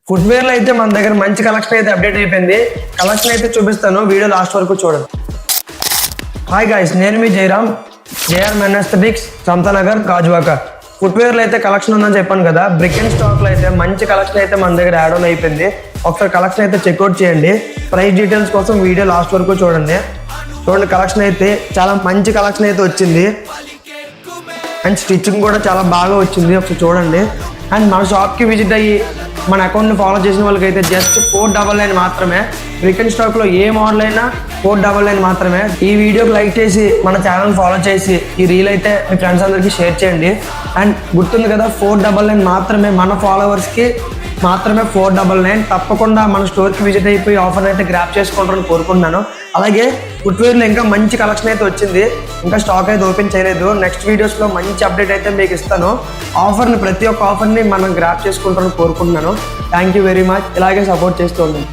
Footwear లో అయితే మన దగ్గర మంచి కలెక్షన్ అయితే అప్డేట్ అయిపోయింది. కలెక్షన్ అయితే చూపిస్తాను, వీడియో లాస్ట్ వరకు చూడండి. హాయ్ గాయ్స్, నేను మీ Jayaram, JR men aesthetics, Samathanagar, Gajuwaka. Footwear లో అయితే కలెక్షన్ ఉందని చెప్పాను కదా. బ్రిక్ అండ్ స్టాక్ లో అయితే మంచి కలెక్షన్ అయితే మన దగ్గర యాడ్ ఆన్ అయిపోయింది. ఒకసారి కలెక్షన్ అయితే చెక్అవుట్ చేయండి. ప్రైస్ డీటెయిల్స్ కోసం వీడియో లాస్ట్ వరకు చూడండి. కలెక్షన్ అయితే చాలా మంచి కలెక్షన్ అయితే వచ్చింది అండ్ స్టిచ్చింగ్ కూడా చాలా బాగా వచ్చింది. ఒకసారి చూడండి. అండ్ మన షాప్కి విజిట్ అయ్యి మన అకౌంట్ని ఫాలో చేసిన వాళ్ళకి అయితే జస్ట్ 499 మాత్రమే. బ్రిక్ అండ్ స్టాక్లో ఏ మోడల్ అయినా 499 మాత్రమే. ఈ వీడియోకి లైక్ చేసి మన ఛానల్ ఫాలో చేసి ఈ రీల్ అయితే మీ ఫ్రెండ్స్ అందరికీ షేర్ చేయండి. అండ్ గుర్తుంది కదా, 499 మాత్రమే. మన ఫాలోవర్స్కి మాత్రమే 499. తప్పకుండా మన స్టోర్కి విజిట్ అయిపోయి ఆఫర్ అయితే గ్రాప్ చేసుకుంటారని కోరుకుంటున్నాను. అలాగే ఫుట్వేర్లో ఇంకా మంచి కలెక్షన్ అయితే వచ్చింది. ఇంకా స్టాక్ అయితే ఓపెన్ చేయలేదు. నెక్స్ట్ వీడియోస్లో మంచి అప్డేట్ అయితే మీకు ఇస్తాను. ప్రతి ఒక్క ఆఫర్ని మనం గ్రాప్ చేసుకుంటారని కోరుకుంటున్నాను. Thank you very much. ఇలాగే సపోర్ట్ చేస్తూ ఉండండి.